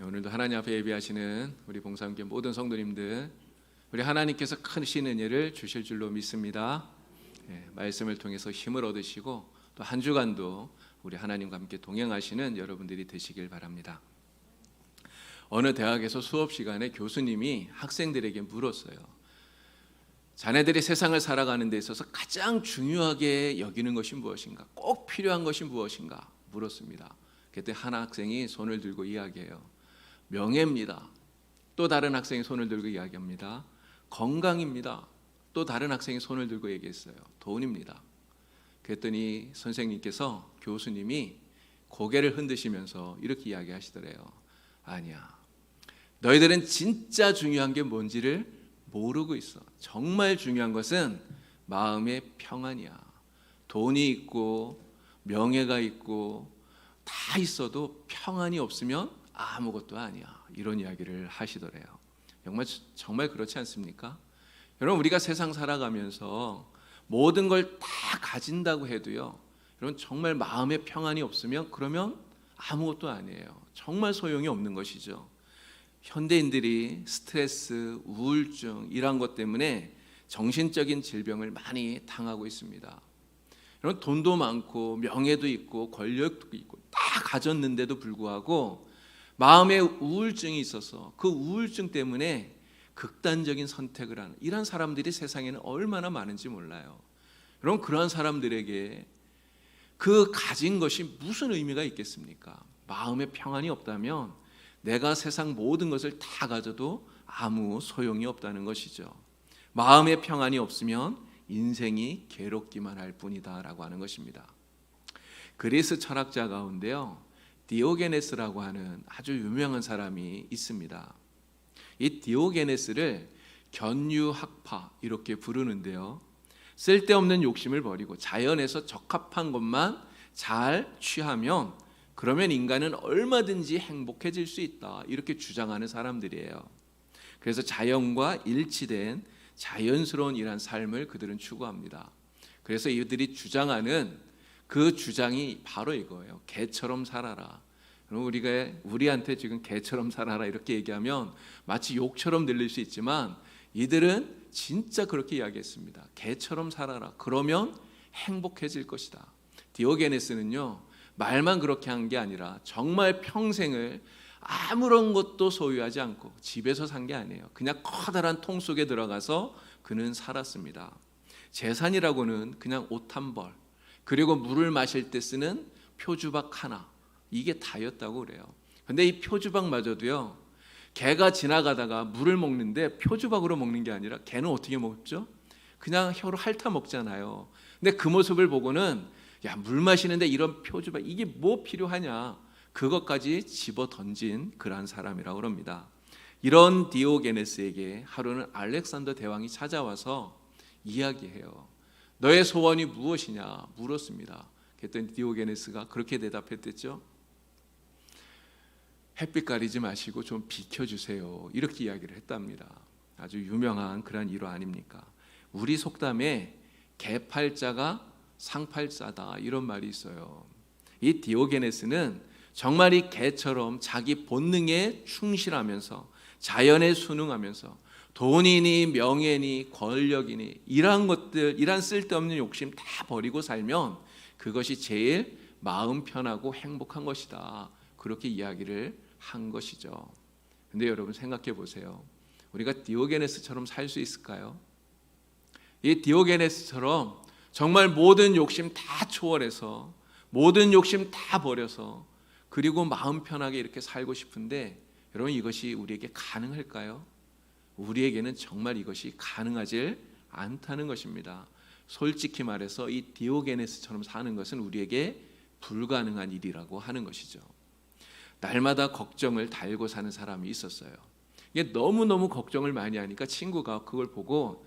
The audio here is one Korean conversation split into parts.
오늘도 하나님 앞에 예배하시는 우리 봉사함께 모든 성도님들, 우리 하나님께서 크신 은혜를 주실 줄로 믿습니다. 말씀을 통해서 힘을 얻으시고 또 한 주간도 우리 하나님과 함께 동행하시는 여러분들이 되시길 바랍니다. 어느 대학에서 수업 시간에 교수님이 학생들에게 물었어요. 자네들이 세상을 살아가는 데 있어서 가장 중요하게 여기는 것이 무엇인가? 꼭 필요한 것이 무엇인가? 물었습니다. 그때 한 학생이 손을 들고 이야기해요. 명예입니다. 또 다른 학생이 손을 들고 이야기합니다. 건강입니다. 또 다른 학생이 손을 들고 얘기했어요. 돈입니다. 그랬더니 선생님께서, 교수님이 고개를 흔드시면서 이렇게 이야기하시더래요. 아니야, 너희들은 진짜 중요한 게 뭔지를 모르고 있어. 정말 중요한 것은 마음의 평안이야. 돈이 있고 명예가 있고 다 있어도 평안이 없으면 아무것도 아니야. 이런 이야기를 하시더래요. 정말 그렇지 않습니까? 여러분, 우리가 세상 살아가면서 모든 걸 다 가진다고 해도요, 여러분 정말 마음의 평안이 없으면 그러면 아무것도 아니에요. 정말 소용이 없는 것이죠. 현대인들이 스트레스, 우울증 이런 것 때문에 정신적인 질병을 많이 당하고 있습니다. 여러분, 돈도 많고 명예도 있고 권력도 있고 다 가졌는데도 불구하고 마음에 우울증이 있어서 그 우울증 때문에 극단적인 선택을 하는 이런 사람들이 세상에는 얼마나 많은지 몰라요. 여러분, 그러한 사람들에게 그 가진 것이 무슨 의미가 있겠습니까? 마음의 평안이 없다면 내가 세상 모든 것을 다 가져도 아무 소용이 없다는 것이죠. 마음의 평안이 없으면 인생이 괴롭기만 할 뿐이다 라고 하는 것입니다. 그리스 철학자 가운데요, 디오게네스라고 하는 아주 유명한 사람이 있습니다. 이 디오게네스를 견유학파 이렇게 부르는데요, 쓸데없는 욕심을 버리고 자연에서 적합한 것만 잘 취하면 그러면 인간은 얼마든지 행복해질 수 있다, 이렇게 주장하는 사람들이에요. 그래서 자연과 일치된 자연스러운 이런 삶을 그들은 추구합니다. 그래서 이들이 주장하는 그 주장이 바로 이거예요. 개처럼 살아라. 우리가 우리한테 지금 개처럼 살아라 이렇게 얘기하면 마치 욕처럼 들릴 수 있지만 이들은 진짜 그렇게 이야기했습니다. 개처럼 살아라. 그러면 행복해질 것이다. 디오게네스는요, 말만 그렇게 한 게 아니라 정말 평생을 아무런 것도 소유하지 않고 집에서 산 게 아니에요. 그냥 커다란 통 속에 들어가서 그는 살았습니다. 재산이라고는 그냥 옷 한 벌, 그리고 물을 마실 때 쓰는 표주박 하나, 이게 다였다고 그래요. 근데 이 표주박마저도요, 개가 지나가다가 물을 먹는데 표주박으로 먹는 게 아니라 개는 어떻게 먹죠? 그냥 혀로 핥아 먹잖아요. 근데 그 모습을 보고는 야, 물 마시는데 이런 표주박 이게 뭐 필요하냐, 그것까지 집어 던진 그러한 사람이라고 합니다. 이런 디오게네스에게 하루는 알렉산더 대왕이 찾아와서 이야기해요. 너의 소원이 무엇이냐 물었습니다. 그랬더니 디오게네스가 그렇게 대답했댔죠. 햇빛 가리지 마시고 좀 비켜주세요, 이렇게 이야기를 했답니다. 아주 유명한 그런 일화 아닙니까? 우리 속담에 개팔자가 상팔자다 이런 말이 있어요. 이 디오게네스는 정말 이 개처럼 자기 본능에 충실하면서 자연에 순응하면서 돈이니 명예니 권력이니 이러한 것들, 이러한 쓸데없는 욕심 다 버리고 살면 그것이 제일 마음 편하고 행복한 것이다, 그렇게 이야기를 한 것이죠. 근데 여러분 생각해 보세요. 우리가 디오게네스처럼 살 수 있을까요? 이 디오게네스처럼 정말 모든 욕심 다 초월해서 모든 욕심 다 버려서 그리고 마음 편하게 이렇게 살고 싶은데 여러분, 이것이 우리에게 가능할까요? 우리에게는 정말 이것이 가능하지 않다는 것입니다. 솔직히 말해서 이 디오게네스처럼 사는 것은 우리에게 불가능한 일이라고 하는 것이죠. 날마다 걱정을 달고 사는 사람이 있었어요. 이게 너무너무 걱정을 많이 하니까 친구가 그걸 보고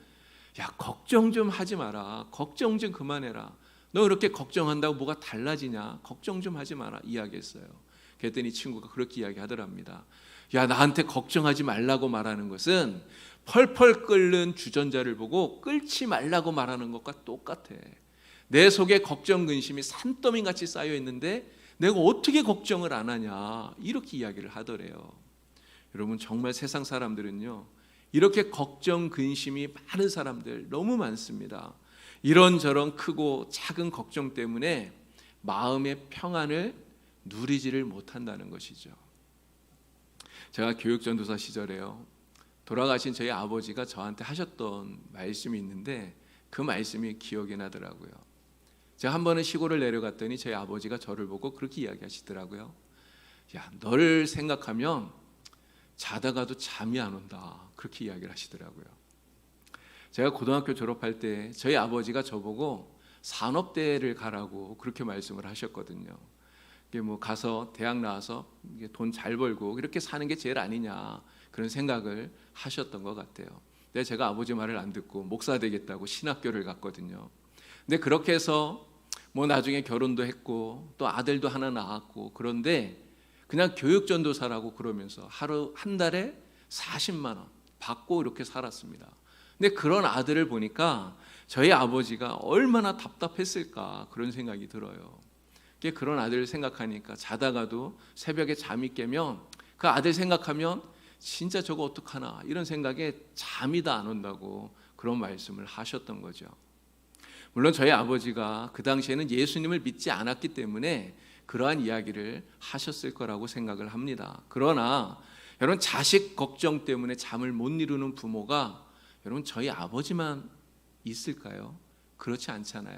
야, 걱정 좀 하지 마라, 걱정 좀 그만해라, 너 그렇게 걱정한다고 뭐가 달라지냐, 걱정 좀 하지 마라 이야기했어요. 그랬더니 친구가 그렇게 이야기하더랍니다. 야, 나한테 걱정하지 말라고 말하는 것은 펄펄 끓는 주전자를 보고 끓지 말라고 말하는 것과 똑같아. 내 속에 걱정 근심이 산더미같이 쌓여 있는데 내가 어떻게 걱정을 안 하냐, 이렇게 이야기를 하더래요. 여러분, 정말 세상 사람들은요, 이렇게 걱정, 근심이 많은 사람들 너무 많습니다. 이런저런 크고 작은 걱정 때문에 마음의 평안을 누리지를 못한다는 것이죠. 제가 교육전도사 시절에요, 돌아가신 저희 아버지가 저한테 하셨던 말씀이 있는데 그 말씀이 기억이 나더라고요. 제가 한 번은 시골을 내려갔더니 저희 아버지가 저를 보고 그렇게 이야기하시더라고요. 야, 너를 생각하면 자다가도 잠이 안 온다, 그렇게 이야기를 하시더라고요. 제가 고등학교 졸업할 때 저희 아버지가 저보고 산업대를 가라고 그렇게 말씀을 하셨거든요. 이게 뭐 가서 대학 나와서 돈 잘 벌고 이렇게 사는 게 제일 아니냐, 그런 생각을 하셨던 것 같아요. 근데 제가 아버지 말을 안 듣고 목사 되겠다고 신학교를 갔거든요. 근데 그렇게 해서 뭐 나중에 결혼도 했고 또 아들도 하나 낳았고, 그런데 그냥 교육전도사라고 그러면서 하루 한 달에 40만 원 받고 이렇게 살았습니다. 근데 그런 아들을 보니까 저희 아버지가 얼마나 답답했을까, 그런 생각이 들어요. 그런 아들을 생각하니까 자다가도 새벽에 잠이 깨면 그 아들 생각하면 진짜 저거 어떡하나, 이런 생각에 잠이 다 안 온다고 그런 말씀을 하셨던 거죠. 물론 저희 아버지가 그 당시에는 예수님을 믿지 않았기 때문에 그러한 이야기를 하셨을 거라고 생각을 합니다. 그러나 여러분, 자식 걱정 때문에 잠을 못 이루는 부모가 여러분 저희 아버지만 있을까요? 그렇지 않잖아요.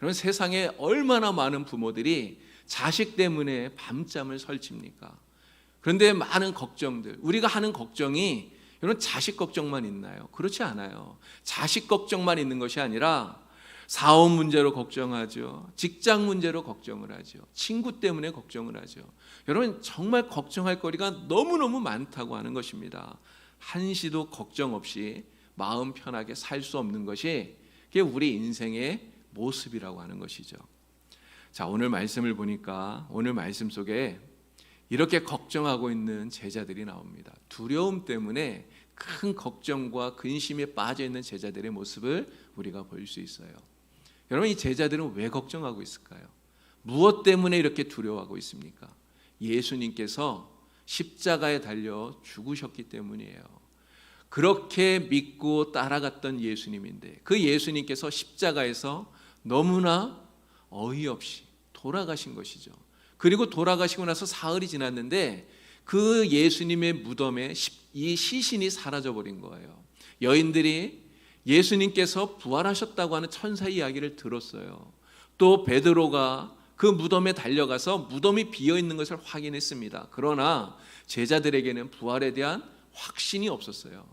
여러분, 세상에 얼마나 많은 부모들이 자식 때문에 밤잠을 설칩니까? 그런데 많은 걱정들, 우리가 하는 걱정이 여러분 자식 걱정만 있나요? 그렇지 않아요. 자식 걱정만 있는 것이 아니라 사업 문제로 걱정하죠. 직장 문제로 걱정을 하죠. 친구 때문에 걱정을 하죠. 여러분, 정말 걱정할 거리가 너무너무 많다고 하는 것입니다. 한시도 걱정 없이 마음 편하게 살 수 없는 것이 그게 우리 인생의 모습이라고 하는 것이죠. 자, 오늘 말씀을 보니까 오늘 말씀 속에 이렇게 걱정하고 있는 제자들이 나옵니다. 두려움 때문에 큰 걱정과 근심에 빠져 있는 제자들의 모습을 우리가 볼 수 있어요. 여러분, 이 제자들은 왜 걱정하고 있을까요? 무엇 때문에 이렇게 두려워하고 있습니까? 예수님께서 십자가에 달려 죽으셨기 때문이에요. 그렇게 믿고 따라갔던 예수님인데 그 예수님께서 십자가에서 너무나 어이없이 돌아가신 것이죠. 그리고 돌아가시고 나서 사흘이 지났는데 그 예수님의 무덤에 이 시신이 사라져버린 거예요. 여인들이 예수님께서 부활하셨다고 하는 천사 이야기를 들었어요. 또 베드로가 그 무덤에 달려가서 무덤이 비어있는 것을 확인했습니다. 그러나 제자들에게는 부활에 대한 확신이 없었어요.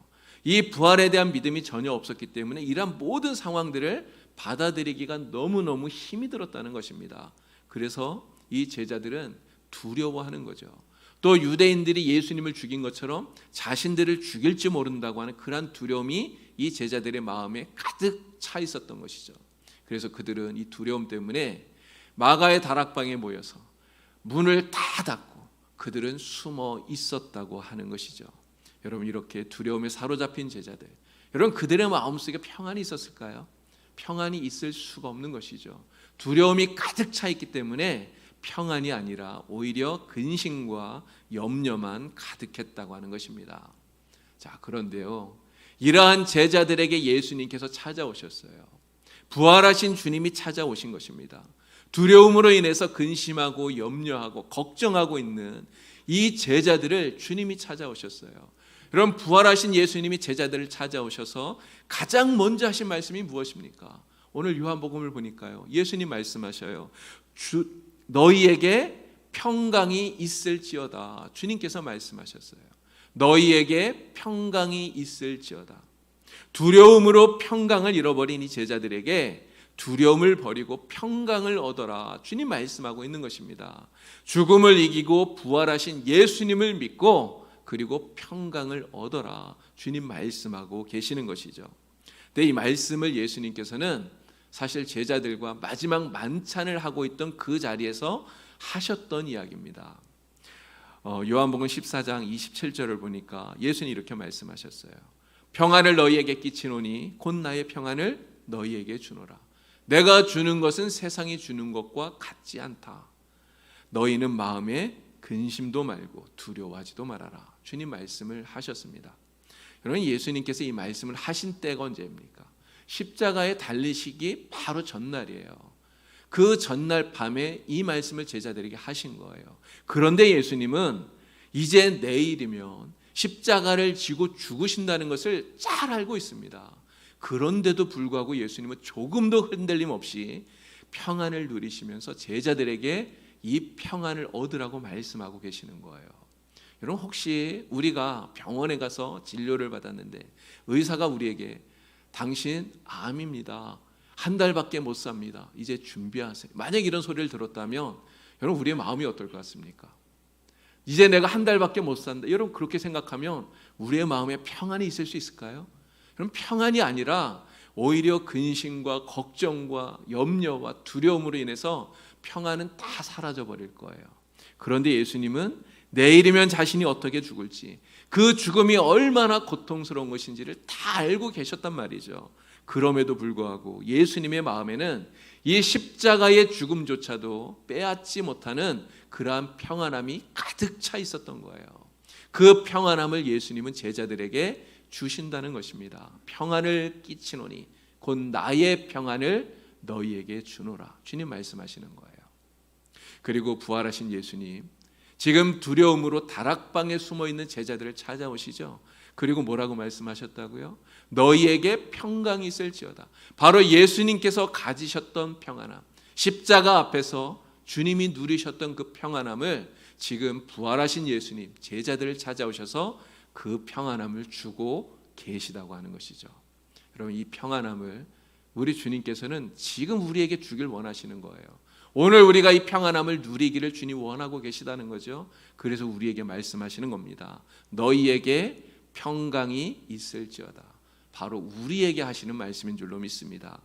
이 부활에 대한 믿음이 전혀 없었기 때문에 이러한 모든 상황들을 받아들이기가 너무너무 힘이 들었다는 것입니다. 그래서 이 제자들은 두려워하는 거죠. 또 유대인들이 예수님을 죽인 것처럼 자신들을 죽일지 모른다고 하는 그러한 두려움이 이 제자들의 마음에 가득 차 있었던 것이죠. 그래서 그들은 이 두려움 때문에 마가의 다락방에 모여서 문을 다 닫고 그들은 숨어 있었다고 하는 것이죠. 여러분, 이렇게 두려움에 사로잡힌 제자들, 여러분 그들의 마음속에 평안이 있었을까요? 평안이 있을 수가 없는 것이죠. 두려움이 가득 차 있기 때문에 평안이 아니라 오히려 근심과 염려만 가득했다고 하는 것입니다. 자, 그런데요, 이러한 제자들에게 예수님께서 찾아오셨어요. 부활하신 주님이 찾아오신 것입니다. 두려움으로 인해서 근심하고 염려하고 걱정하고 있는 이 제자들을 주님이 찾아오셨어요. 여러분, 부활하신 예수님이 제자들을 찾아오셔서 가장 먼저 하신 말씀이 무엇입니까? 오늘 요한복음을 보니까요, 예수님 말씀하셔요. 너희에게 평강이 있을지어다. 주님께서 말씀하셨어요. 너희에게 평강이 있을지어다. 두려움으로 평강을 잃어버린 이 제자들에게 두려움을 버리고 평강을 얻어라. 주님 말씀하고 있는 것입니다. 죽음을 이기고 부활하신 예수님을 믿고 그리고 평강을 얻어라. 주님 말씀하고 계시는 것이죠. 근데 이 말씀을 예수님께서는 사실 제자들과 마지막 만찬을 하고 있던 그 자리에서 하셨던 이야기입니다. 요한복음 14장 27절을 보니까 예수님이 이렇게 말씀하셨어요. 평안을 너희에게 끼치노니 곧 나의 평안을 너희에게 주노라. 내가 주는 것은 세상이 주는 것과 같지 않다. 너희는 마음에 근심도 말고 두려워하지도 말아라. 주님 말씀을 하셨습니다. 여러분, 예수님께서 이 말씀을 하신 때가 언제입니까? 십자가에 달리시기 바로 전날이에요. 그 전날 밤에 이 말씀을 제자들에게 하신 거예요. 그런데 예수님은 이제 내일이면 십자가를 지고 죽으신다는 것을 잘 알고 있습니다. 그런데도 불구하고 예수님은 조금도 흔들림 없이 평안을 누리시면서 제자들에게 이 평안을 얻으라고 말씀하고 계시는 거예요. 여러분, 혹시 우리가 병원에 가서 진료를 받았는데 의사가 우리에게 당신 암입니다. 한 달밖에 못 삽니다. 이제 준비하세요. 만약 이런 소리를 들었다면 여러분, 우리의 마음이 어떨 것 같습니까? 이제 내가 한 달밖에 못 산다. 여러분, 그렇게 생각하면 우리의 마음에 평안이 있을 수 있을까요? 여러분, 평안이 아니라 오히려 근심과 걱정과 염려와 두려움으로 인해서 평안은 다 사라져 버릴 거예요. 그런데 예수님은 내일이면 자신이 어떻게 죽을지, 그 죽음이 얼마나 고통스러운 것인지를 다 알고 계셨단 말이죠. 그럼에도 불구하고 예수님의 마음에는 이 십자가의 죽음조차도 빼앗지 못하는 그러한 평안함이 가득 차 있었던 거예요. 그 평안함을 예수님은 제자들에게 주신다는 것입니다. 평안을 끼치노니 곧 나의 평안을 너희에게 주노라. 주님 말씀하시는 거예요. 그리고 부활하신 예수님, 지금 두려움으로 다락방에 숨어있는 제자들을 찾아오시죠. 그리고 뭐라고 말씀하셨다고요? 너희에게 평강이 있을지어다. 바로 예수님께서 가지셨던 평안함, 십자가 앞에서 주님이 누리셨던 그 평안함을 지금 부활하신 예수님, 제자들을 찾아오셔서 그 평안함을 주고 계시다고 하는 것이죠. 여러분, 이 평안함을 우리 주님께서는 지금 우리에게 주길 원하시는 거예요. 오늘 우리가 이 평안함을 누리기를 주님 원하고 계시다는 거죠. 그래서 우리에게 말씀하시는 겁니다. 너희에게 평강이 있을지어다. 바로 우리에게 하시는 말씀인 줄로 믿습니다.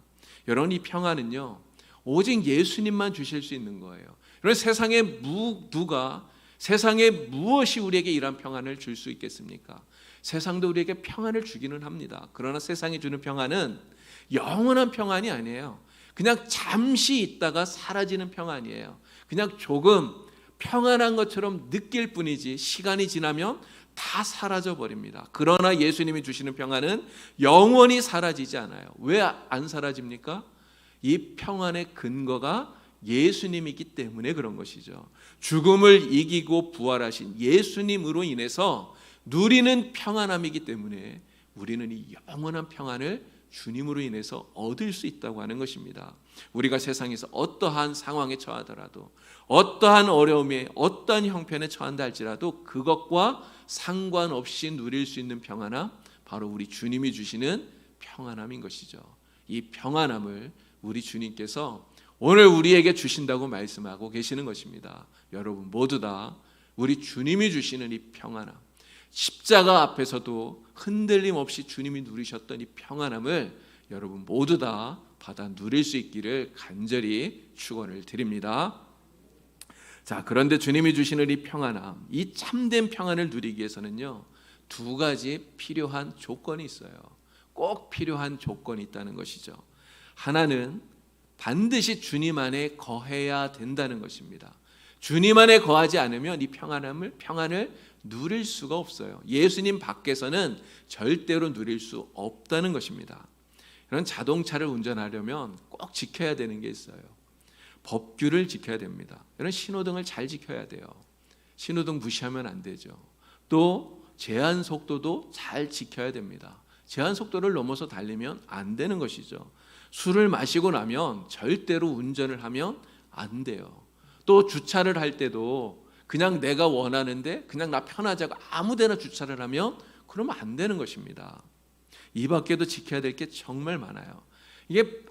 여러분, 이 평안은요, 오직 예수님만 주실 수 있는 거예요. 여러분, 세상에 무엇이 우리에게 이런 평안을 줄 수 있겠습니까? 세상도 우리에게 평안을 주기는 합니다. 그러나 세상이 주는 평안은 영원한 평안이 아니에요. 그냥 잠시 있다가 사라지는 평안이에요. 그냥 조금 평안한 것처럼 느낄 뿐이지 시간이 지나면 다 사라져 버립니다. 그러나 예수님이 주시는 평안은 영원히 사라지지 않아요. 왜 안 사라집니까? 이 평안의 근거가 예수님이기 때문에 그런 것이죠. 죽음을 이기고 부활하신 예수님으로 인해서 누리는 평안함이기 때문에 우리는 이 영원한 평안을 주님으로 인해서 얻을 수 있다고 하는 것입니다. 우리가 세상에서 어떠한 상황에 처하더라도, 어떠한 어려움에, 어떠한 형편에 처한다 할지라도 그것과 상관없이 누릴 수 있는 평안함, 바로 우리 주님이 주시는 평안함인 것이죠. 이 평안함을 우리 주님께서 오늘 우리에게 주신다고 말씀하고 계시는 것입니다. 여러분 모두 다 우리 주님이 주시는 이 평안함, 십자가 앞에서도 흔들림 없이 주님이 누리셨던 이 평안함을 여러분 모두 다 받아 누릴 수 있기를 간절히 축원을 드립니다. 자, 그런데 주님이 주시는 이 평안함, 이 참된 평안을 누리기 위해서는요, 두 가지 필요한 조건이 있어요. 꼭 필요한 조건이 있다는 것이죠. 하나는 반드시 주님 안에 거해야 된다는 것입니다. 주님 안에 거하지 않으면 이 평안을 누릴 수가 없어요. 예수님 밖에서는 절대로 누릴 수 없다는 것입니다. 이런 자동차를 운전하려면 꼭 지켜야 되는 게 있어요. 법규를 지켜야 됩니다. 이런 신호등을 잘 지켜야 돼요. 신호등 무시하면 안 되죠. 또 제한 속도도 잘 지켜야 됩니다. 제한 속도를 넘어서 달리면 안 되는 것이죠. 술을 마시고 나면 절대로 운전을 하면 안 돼요. 또 주차를 할 때도 그냥 내가 원하는데 그냥 나 편하자고 아무 데나 주차를 하면 그러면 안 되는 것입니다. 이 밖에도 지켜야 될 게 정말 많아요. 이게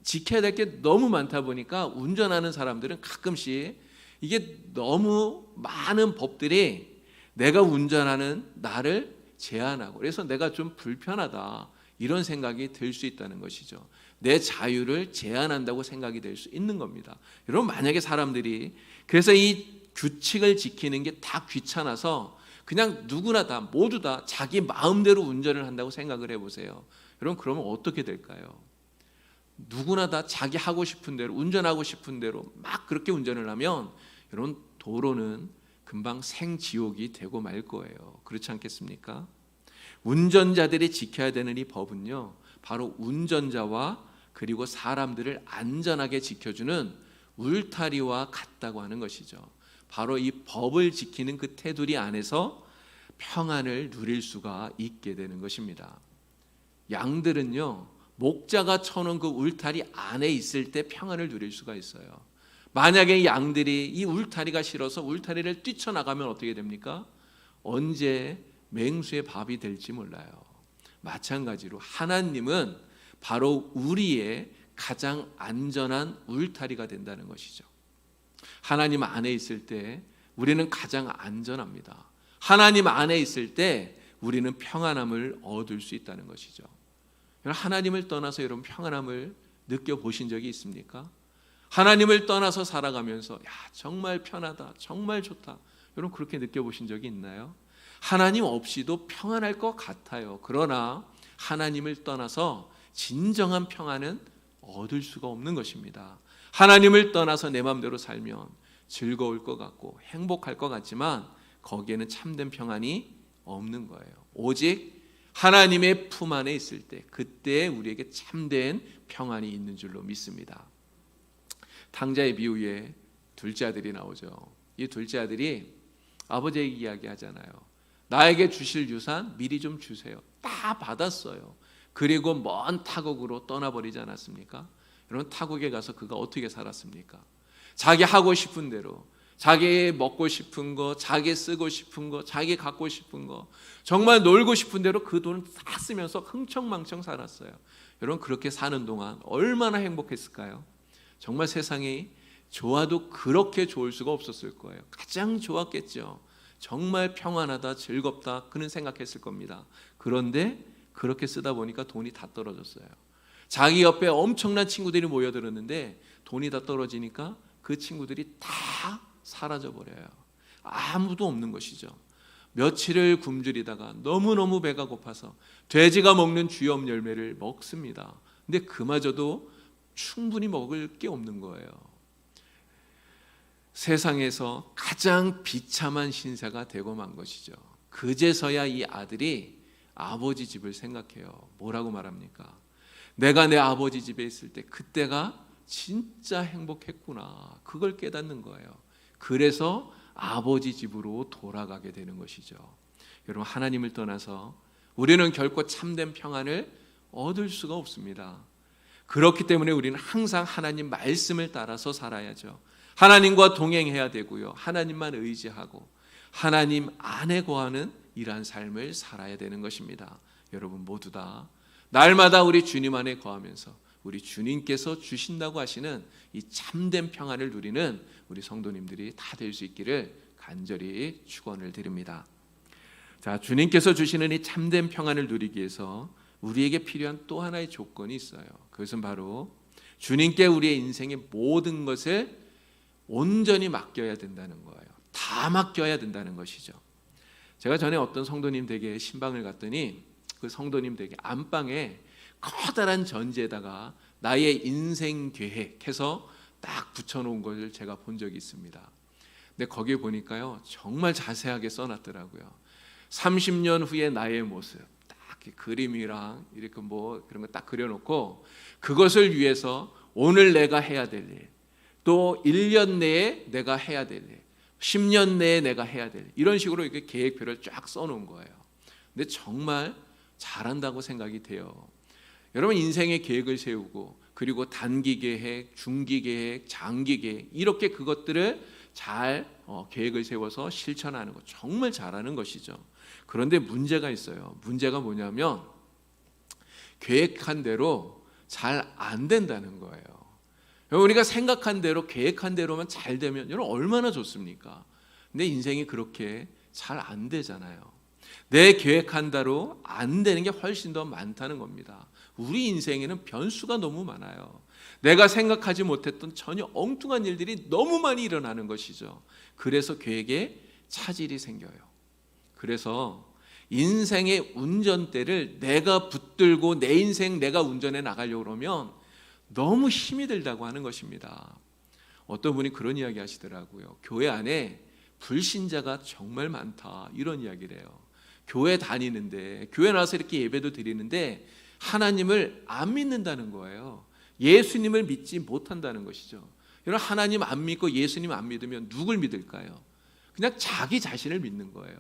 지켜야 될 게 너무 많다 보니까 운전하는 사람들은 가끔씩 이게 너무 많은 법들이 내가 운전하는 나를 제한하고, 그래서 내가 좀 불편하다 이런 생각이 들 수 있다는 것이죠. 내 자유를 제한한다고 생각이 될 수 있는 겁니다. 여러분, 만약에 사람들이 그래서 이 규칙을 지키는 게 다 귀찮아서 그냥 누구나 다 모두 다 자기 마음대로 운전을 한다고 생각을 해보세요. 여러분, 그러면 어떻게 될까요? 누구나 다 자기 하고 싶은 대로 운전하고 싶은 대로 막 그렇게 운전을 하면 이런 도로는 금방 생지옥이 되고 말 거예요. 그렇지 않겠습니까? 운전자들이 지켜야 되는 이 법은요, 바로 운전자와 그리고 사람들을 안전하게 지켜주는 울타리와 같다고 하는 것이죠. 바로 이 법을 지키는 그 테두리 안에서 평안을 누릴 수가 있게 되는 것입니다. 양들은요, 목자가 쳐놓은 그 울타리 안에 있을 때 평안을 누릴 수가 있어요. 만약에 양들이 이 울타리가 싫어서 울타리를 뛰쳐나가면 어떻게 됩니까? 언제 맹수의 밥이 될지 몰라요. 마찬가지로 하나님은 바로 우리의 가장 안전한 울타리가 된다는 것이죠. 하나님 안에 있을 때 우리는 가장 안전합니다. 하나님 안에 있을 때 우리는 평안함을 얻을 수 있다는 것이죠. 하나님을 떠나서 여러분 평안함을 느껴보신 적이 있습니까? 하나님을 떠나서 살아가면서 정말 편하다, 정말 좋다, 여러분 그렇게 느껴보신 적이 있나요? 하나님 없이도 평안할 것 같아요. 그러나 하나님을 떠나서 진정한 평안은 얻을 수가 없는 것입니다. 하나님을 떠나서 내 마음대로 살면 즐거울 것 같고 행복할 것 같지만 거기에는 참된 평안이 없는 거예요. 오직 하나님의 품 안에 있을 때 그때 우리에게 참된 평안이 있는 줄로 믿습니다. 탕자의 비유에 둘째 아들이 나오죠. 이 둘째 아들이 아버지에게 이야기하잖아요. 나에게 주실 유산 미리 좀 주세요. 다 받았어요. 그리고 먼 타국으로 떠나버리지 않았습니까? 여러분 타국에 가서 그가 어떻게 살았습니까? 자기 하고 싶은 대로, 자기 먹고 싶은 거, 자기 쓰고 싶은 거, 자기 갖고 싶은 거, 정말 놀고 싶은 대로 그 돈을 다 쓰면서 흥청망청 살았어요. 여러분 그렇게 사는 동안 얼마나 행복했을까요? 정말 세상이 좋아도 그렇게 좋을 수가 없었을 거예요. 가장 좋았겠죠. 정말 평안하다, 즐겁다 그는 생각했을 겁니다. 그런데 그렇게 쓰다 보니까 돈이 다 떨어졌어요. 자기 옆에 엄청난 친구들이 모여들었는데 돈이 다 떨어지니까 그 친구들이 다 사라져버려요. 아무도 없는 것이죠. 며칠을 굶주리다가 너무너무 배가 고파서 돼지가 먹는 주염 열매를 먹습니다. 근데 그마저도 충분히 먹을 게 없는 거예요. 세상에서 가장 비참한 신세가 되고 만 것이죠. 그제서야 이 아들이 아버지 집을 생각해요. 뭐라고 말합니까? 내가 내 아버지 집에 있을 때 그때가 진짜 행복했구나. 그걸 깨닫는 거예요. 그래서 아버지 집으로 돌아가게 되는 것이죠. 여러분 하나님을 떠나서 우리는 결코 참된 평안을 얻을 수가 없습니다. 그렇기 때문에 우리는 항상 하나님 말씀을 따라서 살아야죠. 하나님과 동행해야 되고요. 하나님만 의지하고 하나님 안에 거하는 이러한 삶을 살아야 되는 것입니다. 여러분 모두 다 날마다 우리 주님 안에 거하면서 우리 주님께서 주신다고 하시는 이 참된 평안을 누리는 우리 성도님들이 다 될 수 있기를 간절히 축원을 드립니다. 자, 주님께서 주시는 이 참된 평안을 누리기 위해서 우리에게 필요한 또 하나의 조건이 있어요. 그것은 바로 주님께 우리의 인생의 모든 것을 온전히 맡겨야 된다는 거예요. 다 맡겨야 된다는 것이죠. 제가 전에 어떤 성도님 댁에 신방을 갔더니 그 성도님 댁에 안방에 커다란 전지에다가 나의 인생 계획해서 딱 붙여놓은 것을 제가 본 적이 있습니다. 근데 거기에 보니까요 정말 자세하게 써놨더라고요. 30년 후에 나의 모습 딱 그림이랑 이렇게 뭐 그런 거 딱 그려놓고 그것을 위해서 오늘 내가 해야 될 일, 또 1년 내에 내가 해야 될 일, 10년 내에 내가 해야 될 일, 이런 식으로 이렇게 계획표를 쫙 써놓은 거예요. 근데 정말 잘한다고 생각이 돼요. 여러분 인생의 계획을 세우고 그리고 단기 계획, 중기 계획, 장기 계획 이렇게 그것들을 잘 계획을 세워서 실천하는 것 정말 잘하는 것이죠. 그런데 문제가 있어요. 문제가 뭐냐면 계획한 대로 잘 안 된다는 거예요. 우리가 생각한 대로 계획한 대로만 잘 되면 여러분 얼마나 좋습니까? 근데 인생이 그렇게 잘 안 되잖아요. 내 계획한 대로 안 되는 게 훨씬 더 많다는 겁니다. 우리 인생에는 변수가 너무 많아요. 내가 생각하지 못했던 전혀 엉뚱한 일들이 너무 많이 일어나는 것이죠. 그래서 계획에 차질이 생겨요. 그래서 인생의 운전대를 내가 붙들고 내 인생 내가 운전해 나가려고 그러면 너무 힘이 들다고 하는 것입니다. 어떤 분이 그런 이야기 하시더라고요. 교회 안에 불신자가 정말 많다, 이런 이야기를 해요. 교회 다니는데, 교회 나와서 이렇게 예배도 드리는데 하나님을 안 믿는다는 거예요. 예수님을 믿지 못한다는 것이죠. 여러분, 하나님 안 믿고 예수님 안 믿으면 누굴 믿을까요? 그냥 자기 자신을 믿는 거예요.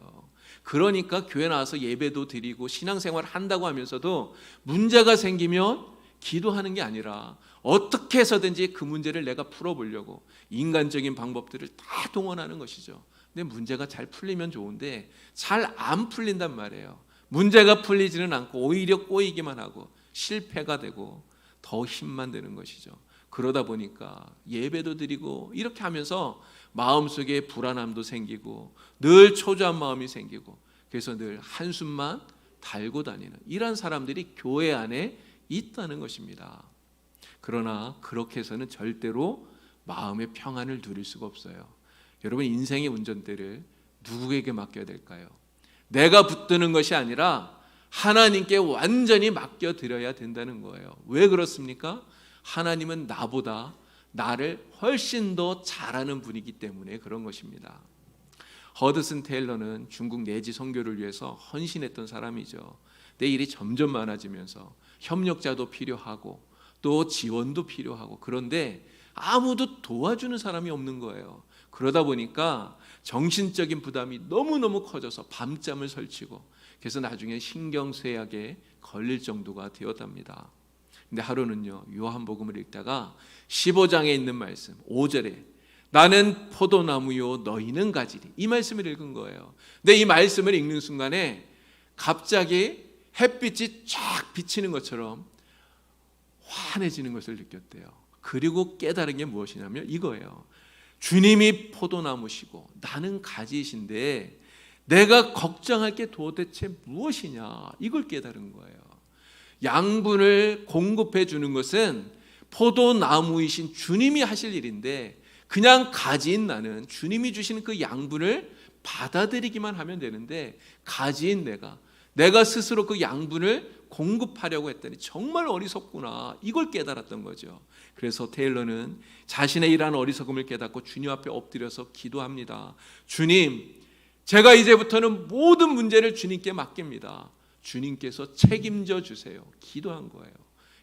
그러니까 교회 나와서 예배도 드리고 신앙생활 한다고 하면서도 문제가 생기면 기도하는 게 아니라 어떻게 해서든지 그 문제를 내가 풀어보려고 인간적인 방법들을 다 동원하는 것이죠. 근데 문제가 잘 풀리면 좋은데 잘 안 풀린단 말이에요. 문제가 풀리지는 않고 오히려 꼬이기만 하고 실패가 되고 더 힘만 드는 것이죠. 그러다 보니까 예배도 드리고 이렇게 하면서 마음속에 불안함도 생기고 늘 초조한 마음이 생기고 그래서 늘 한숨만 달고 다니는 이런 사람들이 교회 안에 있다는 것입니다. 그러나 그렇게 해서는 절대로 마음의 평안을 누릴 수가 없어요. 여러분, 인생의 운전대를 누구에게 맡겨야 될까요? 내가 붙드는 것이 아니라 하나님께 완전히 맡겨드려야 된다는 거예요. 왜 그렇습니까? 하나님은 나보다 나를 훨씬 더 잘하는 분이기 때문에 그런 것입니다. 허드슨 테일러는 중국 내지 선교를 위해서 헌신했던 사람이죠. 내 일이 점점 많아지면서 협력자도 필요하고 또 지원도 필요하고 그런데 아무도 도와주는 사람이 없는 거예요. 그러다 보니까 정신적인 부담이 너무너무 커져서 밤잠을 설치고 그래서 나중에 신경쇠약에 걸릴 정도가 되었답니다. 근데 하루는요, 요한복음을 읽다가 15장에 있는 말씀 5절에 나는 포도나무요 너희는 가지리, 이 말씀을 읽은 거예요. 근데 이 말씀을 읽는 순간에 갑자기 햇빛이 쫙 비치는 것처럼 환해지는 것을 느꼈대요. 그리고 깨달은 게 무엇이냐면 이거예요. 주님이 포도나무시고 나는 가지이신데 내가 걱정할 게 도대체 무엇이냐, 이걸 깨달은 거예요. 양분을 공급해 주는 것은 포도나무이신 주님이 하실 일인데 그냥 가지인 나는 주님이 주시는 그 양분을 받아들이기만 하면 되는데 가지인 내가 스스로 그 양분을 공급하려고 했더니 정말 어리석구나, 이걸 깨달았던 거죠. 그래서 테일러는 자신의 이러한 어리석음을 깨닫고 주님 앞에 엎드려서 기도합니다. 주님, 제가 이제부터는 모든 문제를 주님께 맡깁니다. 주님께서 책임져 주세요. 기도한 거예요.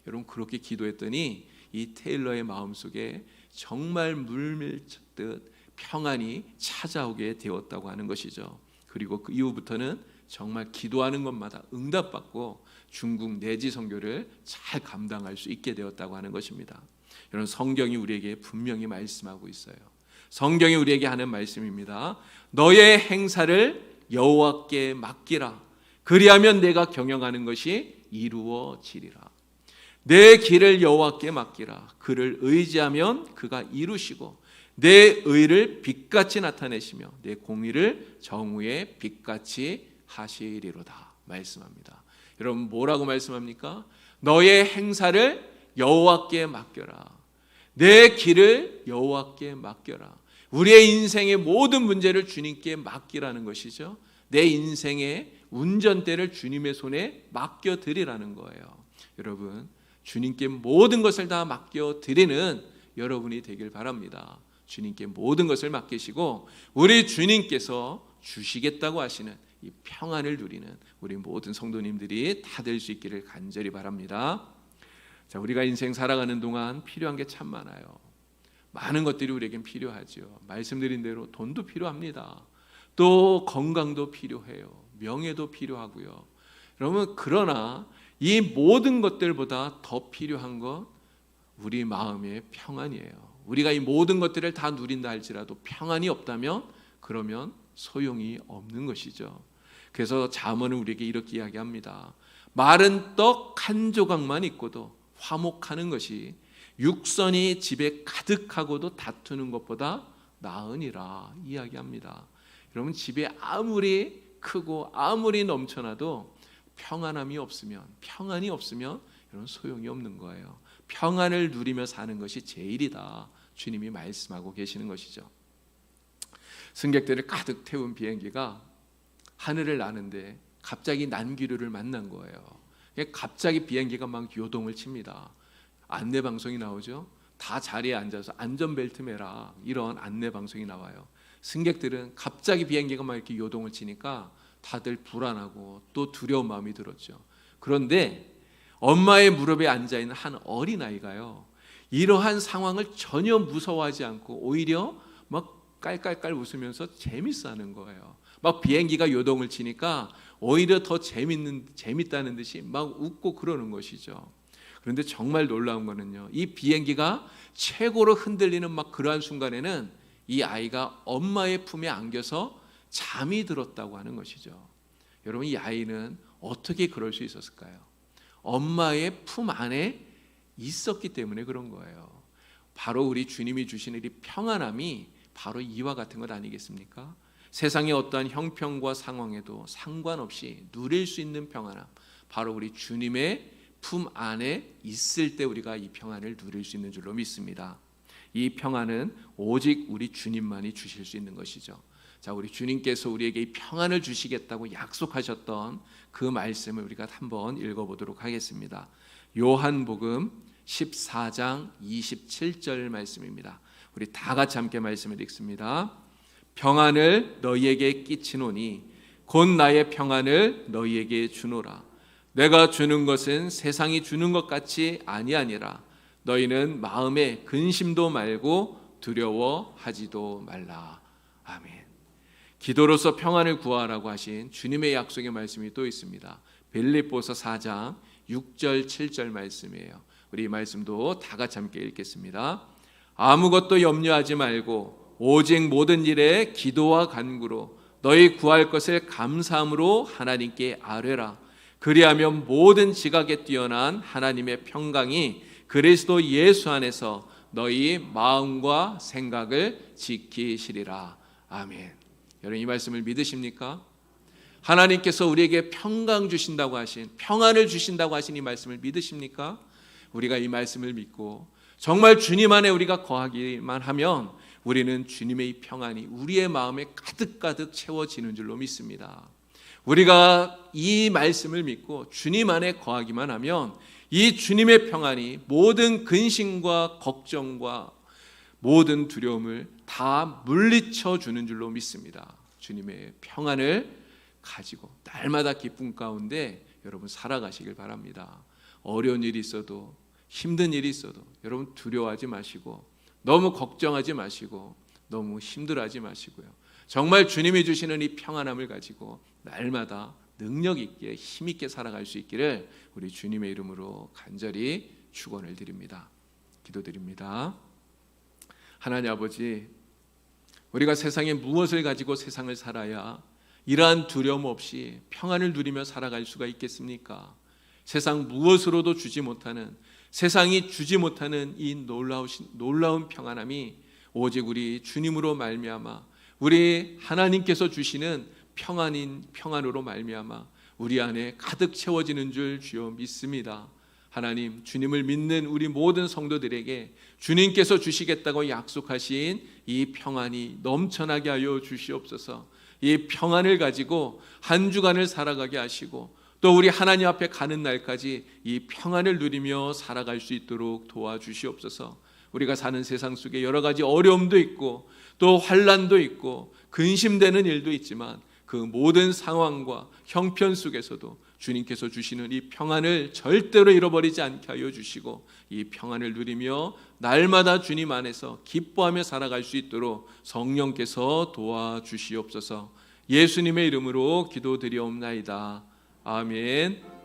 여러분, 그렇게 기도했더니 이 테일러의 마음속에 정말 물밀듯 평안이 찾아오게 되었다고 하는 것이죠. 그리고 그 이후부터는 정말 기도하는 것마다 응답받고 중국 내지 선교를 잘 감당할 수 있게 되었다고 하는 것입니다. 여러분, 성경이 우리에게 분명히 말씀하고 있어요. 성경이 우리에게 하는 말씀입니다. 너의 행사를 여호와께 맡기라. 그리하면 내가 경영하는 것이 이루어지리라. 내 길을 여호와께 맡기라. 그를 의지하면 그가 이루시고 내 의를 빛같이 나타내시며 내 공의를 정오의 빛같이 하시리로다 말씀합니다. 여러분, 뭐라고 말씀합니까? 너의 행사를 여호와께 맡겨라. 내 길을 여호와께 맡겨라. 우리의 인생의 모든 문제를 주님께 맡기라는 것이죠. 내 인생의 운전대를 주님의 손에 맡겨드리라는 거예요. 여러분, 주님께 모든 것을 다 맡겨드리는 여러분이 되길 바랍니다. 주님께 모든 것을 맡기시고 우리 주님께서 주시겠다고 하시는 이 평안을 누리는 우리 모든 성도님들이 다 될 수 있기를 간절히 바랍니다. 자, 우리가 인생 살아가는 동안 필요한 게 참 많아요. 많은 것들이 우리에겐 필요하죠. 말씀드린 대로 돈도 필요합니다. 또 건강도 필요해요. 명예도 필요하고요. 여러분, 그러나 이 모든 것들보다 더 필요한 것 우리 마음의 평안이에요. 우리가 이 모든 것들을 다 누린다 할지라도 평안이 없다면 그러면 소용이 없는 것이죠. 그래서 잠언은 우리에게 이렇게 이야기합니다. 마른 떡 한 조각만 있고도 화목하는 것이 육선이 집에 가득하고도 다투는 것보다 나으니라 이야기합니다. 여러분, 집에 아무리 크고 아무리 넘쳐나도 평안이 없으면 여러분 소용이 없는 거예요. 평안을 누리며 사는 것이 제일이다. 주님이 말씀하고 계시는 것이죠. 승객들을 가득 태운 비행기가 하늘을 나는데 갑자기 난기류를 만난 거예요. 갑자기 비행기가 막 요동을 칩니다. 안내 방송이 나오죠. 다 자리에 앉아서 안전벨트 매라, 이런 안내 방송이 나와요. 승객들은 갑자기 비행기가 막 이렇게 요동을 치니까 다들 불안하고 또 두려운 마음이 들었죠. 그런데 엄마의 무릎에 앉아있는 한 어린아이가요, 이러한 상황을 전혀 무서워하지 않고 오히려 막 깔깔깔 웃으면서 재밌어하는 거예요. 막 비행기가 요동을 치니까 오히려 더 재밌다는 듯이 막 웃고 그러는 것이죠. 그런데 정말 놀라운 거는요, 이 비행기가 최고로 흔들리는 막 그러한 순간에는 이 아이가 엄마의 품에 안겨서 잠이 들었다고 하는 것이죠. 여러분, 이 아이는 어떻게 그럴 수 있었을까요? 엄마의 품 안에 있었기 때문에 그런 거예요. 바로 우리 주님이 주시는 이 평안함이 바로 이와 같은 것 아니겠습니까? 세상의 어떠한 형편과 상황에도 상관없이 누릴 수 있는 평안함, 바로 우리 주님의 품 안에 있을 때 우리가 이 평안을 누릴 수 있는 줄로 믿습니다. 이 평안은 오직 우리 주님만이 주실 수 있는 것이죠. 자, 우리 주님께서 우리에게 이 평안을 주시겠다고 약속하셨던 그 말씀을 우리가 한번 읽어보도록 하겠습니다. 요한복음 14장 27절 말씀입니다. 우리 다 같이 함께 말씀을 읽습니다. 평안을 너희에게 끼치노니 곧 나의 평안을 너희에게 주노라. 내가 주는 것은 세상이 주는 것 같이 아니하니라. 너희는 마음에 근심도 말고 두려워하지도 말라. 아멘. 기도로서 평안을 구하라고 하신 주님의 약속의 말씀이 또 있습니다. 빌립보서 4장 6절 7절 말씀이에요. 우리 이 말씀도 다 같이 함께 읽겠습니다. 아무것도 염려하지 말고 오직 모든 일에 기도와 간구로 너희 구할 것을 감사함으로 하나님께 아뢰라. 그리하면 모든 지각에 뛰어난 하나님의 평강이 그리스도 예수 안에서 너희 마음과 생각을 지키시리라. 아멘. 여러분, 이 말씀을 믿으십니까? 하나님께서 우리에게 평강 주신다고 하신, 평안을 주신다고 하신 이 말씀을 믿으십니까? 우리가 이 말씀을 믿고 정말 주님 안에 우리가 거하기만 하면 우리는 주님의 이 평안이 우리의 마음에 가득가득 채워지는 줄로 믿습니다. 우리가 이 말씀을 믿고 주님 안에 거하기만 하면 이 주님의 평안이 모든 근심과 걱정과 모든 두려움을 다 물리쳐 주는 줄로 믿습니다. 주님의 평안을 가지고 날마다 기쁨 가운데 여러분 살아가시길 바랍니다. 어려운 일이 있어도, 힘든 일이 있어도 여러분 두려워하지 마시고, 너무 걱정하지 마시고, 너무 힘들어하지 마시고요. 정말 주님이 주시는 이 평안함을 가지고 날마다 능력 있게, 힘 있게 살아갈 수 있기를 우리 주님의 이름으로 간절히 축원을 드립니다. 기도드립니다. 하나님 아버지, 우리가 세상에 무엇을 가지고 세상을 살아야 이러한 두려움 없이 평안을 누리며 살아갈 수가 있겠습니까? 세상 무엇으로도 주지 못하는, 세상이 주지 못하는 이 놀라운 평안함이 오직 우리 주님으로 말미암아, 우리 하나님께서 주시는 평안으로 말미암아 우리 안에 가득 채워지는 줄 주여 믿습니다. 하나님, 주님을 믿는 우리 모든 성도들에게 주님께서 주시겠다고 약속하신 이 평안이 넘쳐나게 하여 주시옵소서. 이 평안을 가지고 한 주간을 살아가게 하시고 또 우리 하나님 앞에 가는 날까지 이 평안을 누리며 살아갈 수 있도록 도와주시옵소서. 우리가 사는 세상 속에 여러 가지 어려움도 있고 또 환난도 있고 근심되는 일도 있지만 그 모든 상황과 형편 속에서도 주님께서 주시는 이 평안을 절대로 잃어버리지 않게 하여 주시고 이 평안을 누리며 날마다 주님 안에서 기뻐하며 살아갈 수 있도록 성령께서 도와주시옵소서. 예수님의 이름으로 기도드리옵나이다. 아멘.